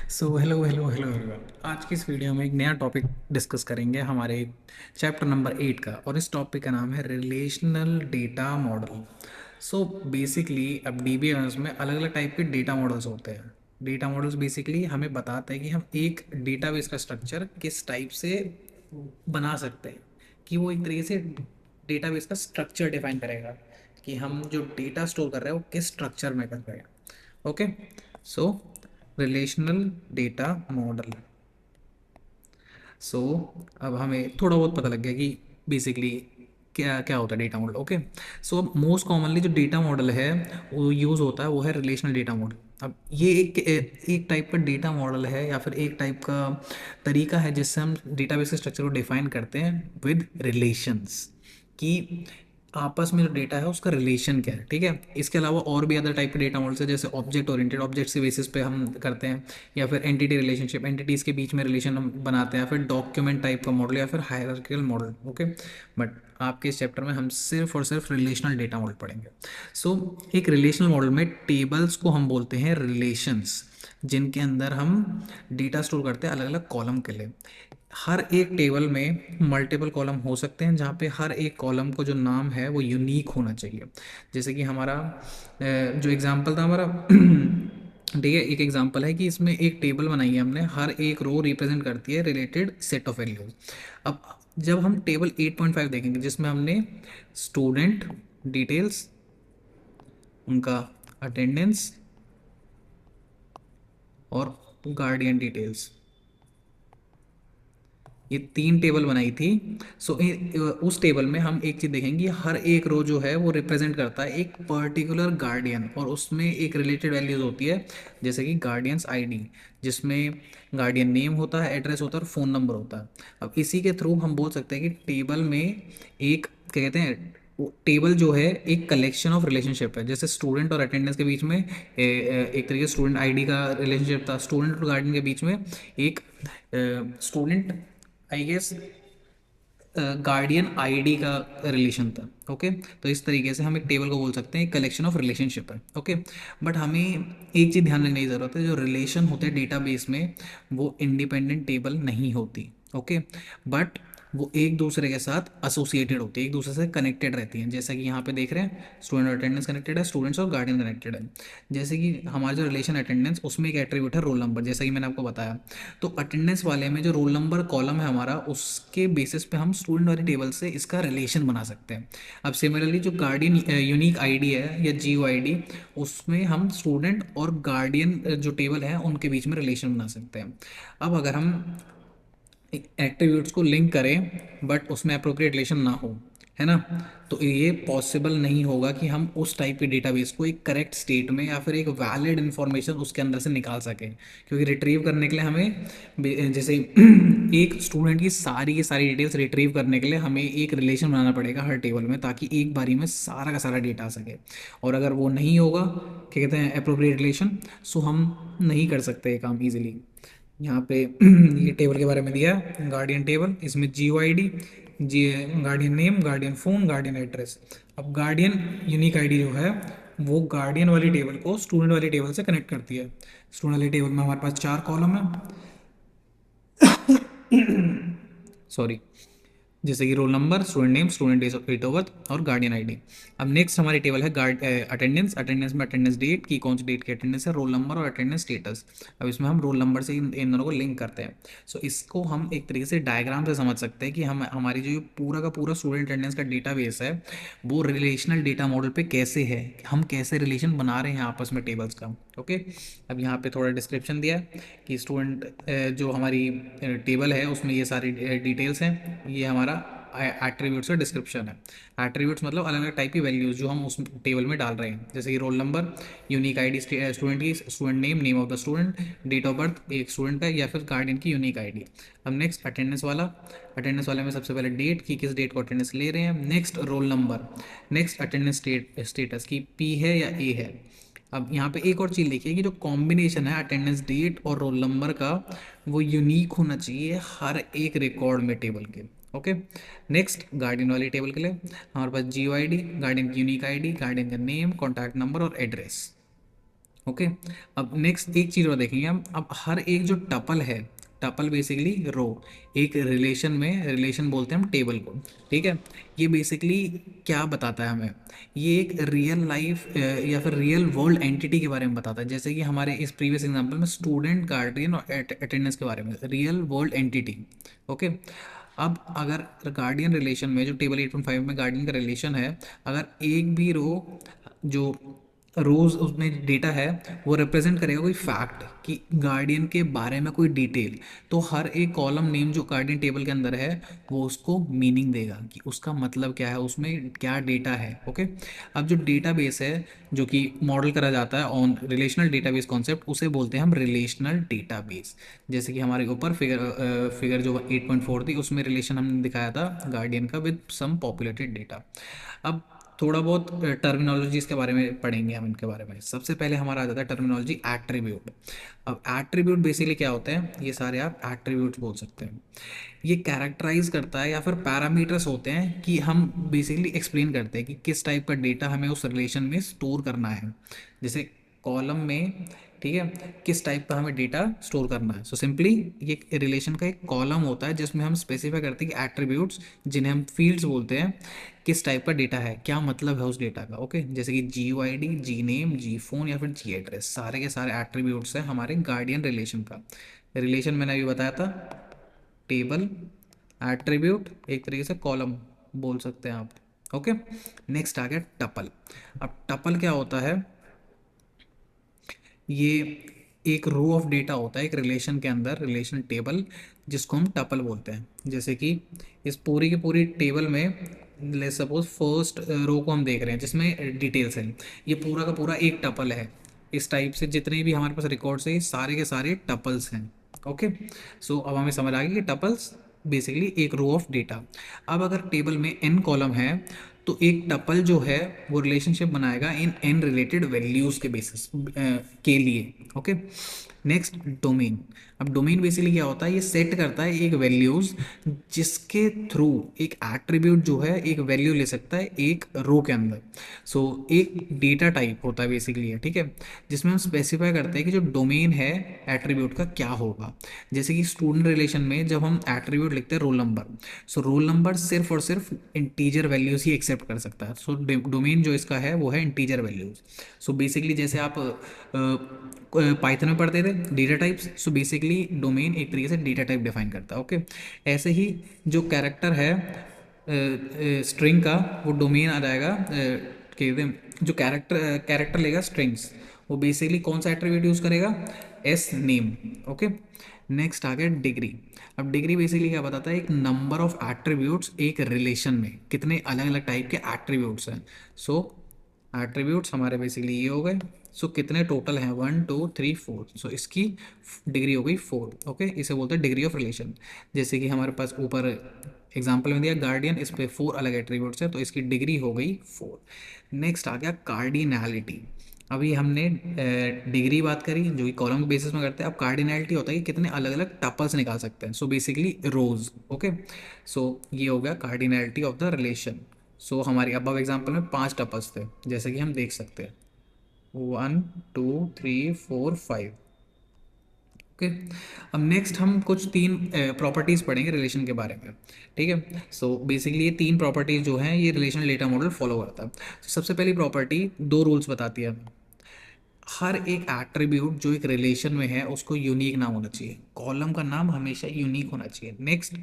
So hello hello hello everyone. आज की इस वीडियो में एक नया टॉपिक डिस्कस करेंगे हमारे चैप्टर नंबर 8 का, और इस टॉपिक का नाम है relational data model. So basically अब डीबीएमएस में अलग अलग टाइप के डेटा मॉडल्स होते हैं। डेटा मॉडल्स बेसिकली हमें बताते हैं कि हम एक डेटाबेस का स्ट्रक्चर किस टाइप से बना सकते हैं, कि वो एक तरीके से डेटाबेस का स्ट्रक्चर डिफाइन करेगा कि हम जो डेटा स्टोर कर रहे हैं वो किस स्ट्रक्चर में कर रहे हैं। ओके, सो रिलेशनल डेटा मॉडल। सो अब हमें थोड़ा बहुत पता लग गया कि बेसिकली क्या क्या होता है data model. Okay, so most commonly जो डेटा मॉडल है वो यूज़ होता है वो है रिलेशनल डेटा मॉडल। अब ये एक टाइप का डेटा मॉडल है या फिर एक टाइप का तरीका है जिससे हम डेटाबेस के स्ट्रक्चर को डिफाइन करते हैं विद रिलेशंस, कि आपस में जो डेटा है उसका रिलेशन क्या है। ठीक है, इसके अलावा और भी अदर टाइप के डेटा मॉडल्स है, जैसे ऑब्जेक्ट ओरिएंटेड, ऑब्जेक्ट के बेसिस पे हम करते हैं, या फिर एंटिटी रिलेशनशिप, एंटिटीज़ के बीच में रिलेशन हम बनाते हैं, या फिर डॉक्यूमेंट टाइप का मॉडल, या फिर हायरार्किकल मॉडल। ओके, बट आपके इस चैप्टर में हम सिर्फ और सिर्फ रिलेशनल डेटा मॉडल पढ़ेंगे। सो एक रिलेशनल मॉडल में टेबल्स को हम बोलते हैं रिलेशंस, जिनके अंदर हम डेटा स्टोर करते हैं अलग अलग कॉलम के लिए। हर एक टेबल में मल्टीपल कॉलम हो सकते हैं, जहाँ पे हर एक कॉलम को जो नाम है वो यूनिक होना चाहिए। जैसे कि हमारा जो एग्जांपल था हमारा ठीक है, एक एग्जांपल है कि इसमें एक टेबल बनाई है हमने, हर एक रो रिप्रेजेंट करती है रिलेटेड सेट ऑफ वैल्यूज। अब जब हम टेबल 8.5 देखेंगे जिसमें हमने स्टूडेंट डिटेल्स, उनका अटेंडेंस और गार्डियन डिटेल्स, ये तीन टेबल बनाई थी। सो उस टेबल में हम एक चीज़ देखेंगे, हर एक रो जो है वो रिप्रेजेंट करता है एक पर्टिकुलर गार्डियन, और उसमें एक रिलेटेड वैल्यूज होती है, जैसे कि गार्डियंस आईडी, जिसमें गार्डियन नेम होता है, एड्रेस होता है और फ़ोन नंबर होता है। अब इसी के थ्रू हम बोल सकते हैं कि टेबल में एक क्या कहते हैं, टेबल जो है एक कलेक्शन ऑफ रिलेशनशिप है। जैसे स्टूडेंट और अटेंडेंस के बीच में एक तरीके से स्टूडेंट आईडी का रिलेशनशिप था, स्टूडेंट और गार्डियन के बीच में एक student I guess guardian ID का रिलेशन था। ओके, तो इस तरीके से हम एक टेबल को बोल सकते हैं एक कलेक्शन ऑफ रिलेशनशिप है। ओके, बट हमें एक चीज़ ध्यान रखने की ज़रूरत है, जो रिलेशन होते हैं डेटाबेस में वो इंडिपेंडेंट टेबल नहीं होती। ओके, बट वो एक दूसरे के साथ एसोसिएटेड होती है, एक दूसरे से कनेक्टेड रहती हैं। जैसा कि यहाँ पे देख रहे हैं, स्टूडेंट और अटेंडेंस कनेक्टेड है, स्टूडेंट्स और गार्डियन कनेक्टेड है। जैसे कि हमारा जो रिलेशन अटेंडेंस, उसमें एक एट्रीब्यूट है रोल नंबर, जैसा कि मैंने आपको बताया। तो अटेंडेंस वाले में जो रोल नंबर कॉलम है हमारा, उसके बेसिस पे हम स्टूडेंट वाली टेबल से इसका रिलेशन बना सकते हैं। अब सिमिलरली जो गार्डियन यूनिक आईडी है या जीओ आईडी, उसमें हम स्टूडेंट और गार्डियन जो टेबल है उनके बीच में रिलेशन बना सकते हैं। अब अगर हम एट्रीब्यूट्स को लिंक करें बट उसमें अप्रोप्रिएट रिलेशन ना हो, है ना, तो ये पॉसिबल नहीं होगा कि हम उस टाइप के डेटाबेस को एक करेक्ट स्टेट में या फिर एक वैलिड इन्फॉर्मेशन उसके अंदर से निकाल सकें। क्योंकि रिट्रीव करने के लिए हमें जैसे एक स्टूडेंट की सारी डिटेल्स रिट्रीव करने के लिए हमें एक रिलेशन बनाना पड़ेगा हर टेबल में, ताकि एक बारी में सारा का सारा डेटा आ सके। और अगर वो नहीं होगा, क्या कहते हैं, अप्रोप्रिएट रिलेशन, सो हम नहीं कर सकते ये काम ईजिली। यहाँ पे ये टेबल के बारे में दिया है, गार्डियन टेबल, इसमें जीओ आईडी, जी, guardian name, guardian phone, guardian address. अब गार्डियन यूनिक आईडी जो है वो गार्डियन वाली टेबल को स्टूडेंट वाली टेबल से कनेक्ट करती है। स्टूडेंट वाली टेबल में हमारे पास चार कॉलम है, सॉरी, जैसे कि roll number, student name, student date of birth और गार्डियन आईडी। अब नेक्स्ट हमारी टेबल है गार्ड अटेंडेंस, अटेंडेंस में अटेंडेंस डेट की कौन सी डेट की अटेंडेंस है, रोल नंबर और अटेंडेंस स्टेटस। अब इसमें हम रोल नंबर से इन दोनों को लिंक करते हैं। सो इसको हम एक तरीके से डायग्राम से समझ सकते हैं कि हम हमारी जो पूरा का पूरा स्टूडेंट अटेंडेंस का डेटाबेस है वो रिलेशनल डेटा मॉडल पे कैसे है, हम कैसे रिलेशन बना रहे हैं आपस में टेबल्स का। ओके, अब यहाँ पे थोड़ा डिस्क्रिप्शन दिया है कि स्टूडेंट जो हमारी टेबल है उसमें ये सारी डिटेल्स हैं, ये हमारा एट्रीब्यूट्स का डिस्क्रिप्शन है। एट्रीब्यूट्स मतलब अलग अलग टाइप की वैल्यूज़ जो हम उस टेबल में डाल रहे हैं, जैसे कि roll number, unique ID student की, student name, name of the student, date of birth एक स्टूडेंट का या फिर गार्डियन की यूनिक आईडी। अब नेक्स्ट अटेंडेंस वाला, अटेंडेंस वाले में सबसे पहले डेट की किस डेट को अटेंडेंस ले रहे हैं, next roll number, next attendance status की पी है या ए है। अब यहाँ पे एक और चीज़ लिखिए कि जो कॉम्बिनेशन है अटेंडेंस डेट और रोल नंबर का वो यूनिक होना चाहिए हर एक रिकॉर्ड में टेबल के। ओके, नेक्स्ट गार्डियन वाली टेबल के लिए हमारे पास जीओ आईडी, गार्डियन की यूनिक आईडी, गार्डियन का नेम, कॉन्टैक्ट नंबर और एड्रेस। ओके। अब नेक्स्ट एक चीज़ और देखेंगे हम, अब हर एक जो टपल है, टपल बेसिकली रो, एक रिलेशन में, रिलेशन बोलते हैं हम टेबल को, ठीक है। ये बेसिकली क्या बताता है हमें, ये एक रियल लाइफ या फिर रियल वर्ल्ड एंटिटी के बारे में बताता है, जैसे कि हमारे इस प्रीवियस एग्जांपल में स्टूडेंट, गार्डियन और अटेंडेंस के बारे में, रियल वर्ल्ड एंटिटी। ओके। अब अगर गार्डियन रिलेशन में, जो टेबल 8.5 में गार्डियन का रिलेशन है, अगर एक भी रो, जो रोज उसमें डेटा है, वो रिप्रेजेंट करेगा कोई फैक्ट कि गार्डियन के बारे में कोई डिटेल, तो हर एक कॉलम नेम जो गार्डियन टेबल के अंदर है वो उसको मीनिंग देगा कि उसका मतलब क्या है, उसमें क्या डेटा है। ओके। अब जो डेटाबेस है, जो कि मॉडल करा जाता है ऑन रिलेशनल डेटाबेस कॉन्सेप्ट, उसे बोलते हैं हम रिलेशनल डेटाबेस। जैसे कि हमारे ऊपर फिगर जो 8.4 थी, उसमें रिलेशन हमने दिखाया था गार्डियन का विद सम पॉपुलेटेड डेटा। अब थोड़ा बहुत टर्मिनोलॉजीज के बारे में पढ़ेंगे हम, इनके बारे में। सबसे पहले हमारा आ जाता है टर्मिनोलॉजी एट्रीब्यूट। अब एट्रीब्यूट बेसिकली क्या होते हैं, ये सारे आप एट्रीब्यूट्स बोल सकते हैं। ये कैरेक्टराइज करता है या फिर पैरामीटर्स होते हैं कि हम बेसिकली एक्सप्लेन करते हैं कि किस टाइप का डेटा हमें उस रिलेशन में स्टोर करना है। जैसे कॉलम में, ठीक है, किस टाइप का हमें डेटा स्टोर करना है। सो सिंपली ये रिलेशन का एक कॉलम होता है जिसमें हम स्पेसिफाई करते हैं कि एट्रीब्यूट्स, जिन्हें हम फील्ड्स बोलते हैं, किस टाइप का डेटा है, क्या मतलब है उस डेटा का। ओके। जैसे कि जी वाई डी, जी नेम, जी फोन या फिर जी एड्रेस, सारे के सारे एट्रीब्यूट्स हैं हमारे गार्डियन रिलेशन का। रिलेशन मैंने अभी बताया था, टेबल, एट्रीब्यूट, एक तरीके से कॉलम बोल सकते हैं आप। ओके। नेक्स्ट आ गया टपल। अब टपल क्या होता है, ये एक रो ऑफ डेटा होता है एक रिलेशन के अंदर, रिलेशन टेबल, जिसको हम टपल बोलते हैं। जैसे कि इस पूरी की पूरी टेबल में, ले सपोज फर्स्ट रो को हम देख रहे हैं जिसमें डिटेल्स हैं, ये पूरा का पूरा एक टपल है। इस टाइप से जितने भी हमारे पास रिकॉर्ड्स हैं, ये सारे के सारे टपल्स हैं। ओके। सो अब हमें समझ आ गया कि टपल्स बेसिकली एक रो ऑफ डेटा। अब अगर टेबल में n कॉलम है, तो एक टपल जो है वो रिलेशनशिप बनाएगा इन n रिलेटेड वैल्यूज के बेसिस के लिए। ओके। Next domain. अब डोमेन बेसिकली क्या होता है, ये सेट करता है एक वैल्यूज जिसके थ्रू एक एट्रीब्यूट जो है एक वैल्यू ले सकता है एक रो के अंदर। सो एक डेटा टाइप होता है बेसिकली, ठीक है, जिसमें हम स्पेसिफाई करते हैं कि जो डोमेन है एट्रीब्यूट का क्या होगा। जैसे कि स्टूडेंट रिलेशन में जब हम एट्रीब्यूट लिखते हैं roll number, so roll number सिर्फ और सिर्फ इंटीजर वैल्यूज ही एक्सेप्ट कर सकता है। सो डोमेन जो इसका है वो है इंटीजर वैल्यूज। सो बेसिकली जैसे आप पाइथन में पढ़ते थे data types, so basically domain एक तरीके से डेटा टाइप डिफाइन करता है। ओके। ऐसे ही जो कैरेक्टर है स्ट्रिंग का, वो डोमेन आ जाएगा, कहते हैं जो कैरेक्टर कैरेक्टर लेगा स्ट्रिंग्स, वो बेसिकली कौन सा एट्रीब्यूट यूज़ करेगा, एस नेम। ओके। नेक्स्ट आ गया डिग्री। अब डिग्री बेसिकली क्या बताता है, एक नंबर ऑफ एट्रीब्यूट्स एक रिलेशन में, कितने अलग अलग टाइप के एट्रीब्यूट्स हैं। सो एट्रीब्यूट्स हमारे बेसिकली ये हो गए। सो कितने टोटल हैं, 1 2 3 4, सो इसकी डिग्री हो गई 4। ओके। इसे बोलते हैं डिग्री ऑफ रिलेशन। जैसे कि हमारे पास ऊपर एग्जाम्पल में दिया गार्डियन, इस पे 4 अलग एट्रीब्यूट्स हैं, तो इसकी डिग्री हो गई 4। नेक्स्ट आ गया कार्डिनैलिटी। अभी हमने डिग्री बात करी जो कि कॉलम के बेसिस में करते हैं, अब कार्डिनैलिटी होता है कि कितने अलग अलग टपल्स निकाल सकते हैं, सो बेसिकली रोज। ओके। सो ये हो गया कार्डिनैलिटी ऑफ द रिलेशन। सो हमारी अबव एग्जाम्पल में 5 टपल्स थे, जैसे कि हम देख सकते हैं 1 2 3 4 5। ओके। अब नेक्स्ट हम कुछ तीन प्रॉपर्टीज़ पढ़ेंगे रिलेशन के बारे में, ठीक है। सो बेसिकली ये तीन प्रॉपर्टीज़ जो हैं ये रिलेशनल डेटा मॉडल फॉलो करता है। सबसे पहली प्रॉपर्टी दो रूल्स बताती है हमें, हर एक एट्रीब्यूट जो एक रिलेशन में है उसको यूनिक नाम होना चाहिए, कॉलम का नाम हमेशा यूनिक होना चाहिए। नेक्स्ट,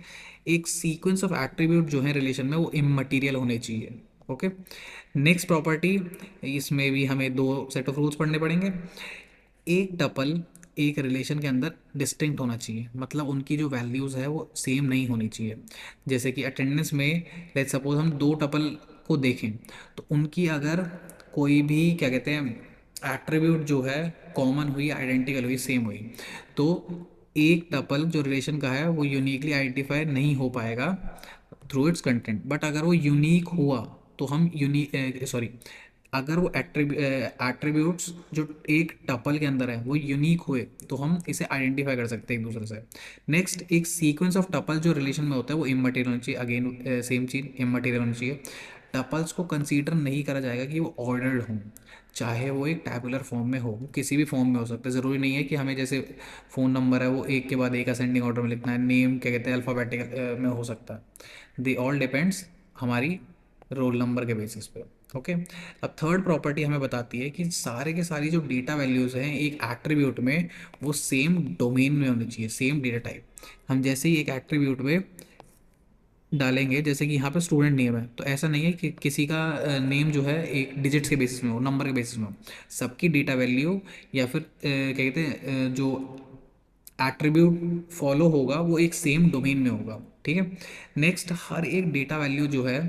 एक सीक्वेंस ऑफ एट्रीब्यूट जो है रिलेशन में वो इममटीरियल होने चाहिए। ओके। नेक्स्ट प्रॉपर्टी, इसमें भी हमें दो सेट ऑफ रूल्स पढ़ने पड़ेंगे। एक टपल एक रिलेशन के अंदर डिस्टिंक्ट होना चाहिए, मतलब उनकी जो वैल्यूज़ है वो सेम नहीं होनी चाहिए। जैसे कि अटेंडेंस में लेट्स सपोज हम दो टपल को देखें, तो उनकी अगर कोई भी क्या कहते हैं एट्रीब्यूट जो है कॉमन हुई, आइडेंटिकल हुई, सेम हुई, तो एक टपल जो रिलेशन का है वो यूनिकली आइडेंटिफाई नहीं हो पाएगा थ्रू इट्स कंटेंट। बट अगर वो यूनिक हुआ तो हम सॉरी, अगर वो एट्रीब्यूट्स जो एक टपल के अंदर है वो यूनिक हुए तो हम इसे आइडेंटिफाई कर सकते हैं एक दूसरे से। नेक्स्ट, एक सीक्वेंस ऑफ टपल जो रिलेशन में होता है वो इममटेरियल होना चाहिए, अगेन सेम चीज़ इममटेरियल होना चाहिए। टपल्स को कंसीडर नहीं करा जाएगा कि वो ऑर्डर्ड हों, चाहे वो एक टैबुलर फॉर्म में हो, वो किसी भी फॉर्म में हो सकता है। ज़रूरी नहीं है कि हमें जैसे फ़ोन नंबर है वो एक के बाद एक असेंडिंग ऑर्डर में लिखना है, नेम क्या कहते हैं अल्फ़ाबेटिकल में हो सकता है। दे ऑल डिपेंड्स हमारी रोल नंबर के बेसिस पे। ओके। अब थर्ड प्रॉपर्टी हमें बताती है कि सारे के सारी जो डेटा वैल्यूज़ हैं एक एट्रीब्यूट में, वो सेम डोमेन में होनी चाहिए, सेम डेटा टाइप। हम जैसे ही एक एट्रीब्यूट में डालेंगे, जैसे कि यहाँ पे स्टूडेंट नेम है, तो ऐसा नहीं है कि किसी का नेम जो है एक डिजिट्स के बेसिस में हो, नंबर के बेसिस में हो। सबकी डेटा वैल्यू या फिर क्या कहते हैं जो एट्रीब्यूट फॉलो होगा वो एक सेम डोमेन में होगा। ठीक है। नेक्स्ट, हर एक डेटा वैल्यू जो है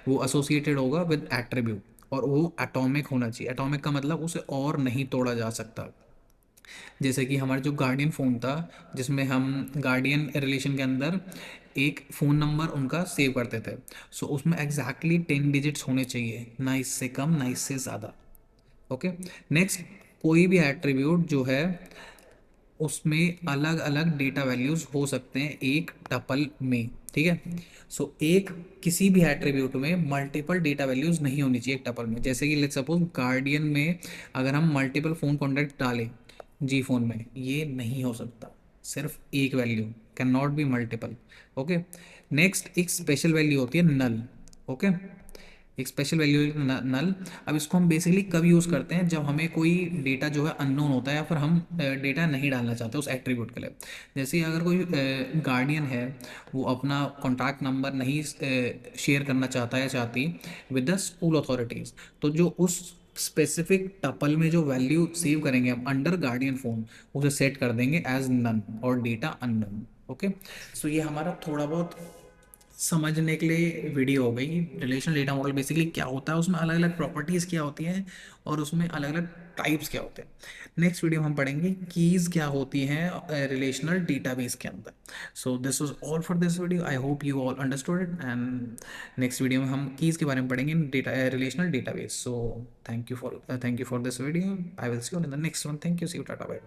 वो एसोसिएटेड होगा विद एट्रीब्यूट, और वो एटॉमिक होना चाहिए। एटॉमिक का मतलब उसे और नहीं तोड़ा जा सकता। जैसे कि हमारा जो गार्डियन फ़ोन था, जिसमें हम गार्डियन रिलेशन के अंदर एक फ़ोन नंबर उनका सेव करते थे, सो उसमें एग्जैक्टली 10 डिजिट्स होने चाहिए, ना इससे कम ना इससे ज़्यादा। ओके। नेक्स्ट, कोई भी एट्रीब्यूट जो है उसमें अलग अलग डेटा वैल्यूज़ हो सकते हैं एक टपल में। ठीक है। सो एक किसी भी एट्रीब्यूट में मल्टीपल डेटा वैल्यूज़ नहीं होनी चाहिए एक टपल में। जैसे कि लेट्स सपोज गार्डियन में अगर हम मल्टीपल फ़ोन कॉन्टैक्ट डालें जी फ़ोन में, ये नहीं हो सकता, सिर्फ एक value, can not be multiple. Okay. Next, एक स्पेशल वैल्यू होती है नल। ओके। एक स्पेशल वैल्यू नल। अब इसको हम बेसिकली कब यूज़ करते हैं, जब हमें कोई डेटा जो है अननोन होता है या फिर हम डेटा नहीं डालना चाहते उस एट्रीब्यूट के लिए। जैसे ही अगर कोई गार्डियन है, वो अपना कॉन्टैक्ट नंबर नहीं शेयर करना चाहता या चाहती विद द स्कूल अथॉरिटीज़, तो जो उस स्पेसिफिक टपल में जो वैल्यू सेव करेंगे हम अंडर गार्डियन फोन, उसे सेट कर देंगे एज नन और डेटा अननोन। ओके। सो ये हमारा थोड़ा बहुत समझने के लिए वीडियो हो गई। रिलेशनल डेटा मॉडल बेसिकली क्या होता है, उसमें अलग अलग प्रॉपर्टीज़ क्या होती हैं और उसमें अलग अलग टाइप्स क्या होते हैं। नेक्स्ट वीडियो में हम पढ़ेंगे कीज़ क्या होती हैं रिलेशनल डेटाबेस के अंदर। So this was all for this video, I hope you all understood it, and next video में हम कीज़ के बारे में पढ़ेंगे data relational database. So thank you for this video, I will see you in the next one. Thank you, see you, tata bye.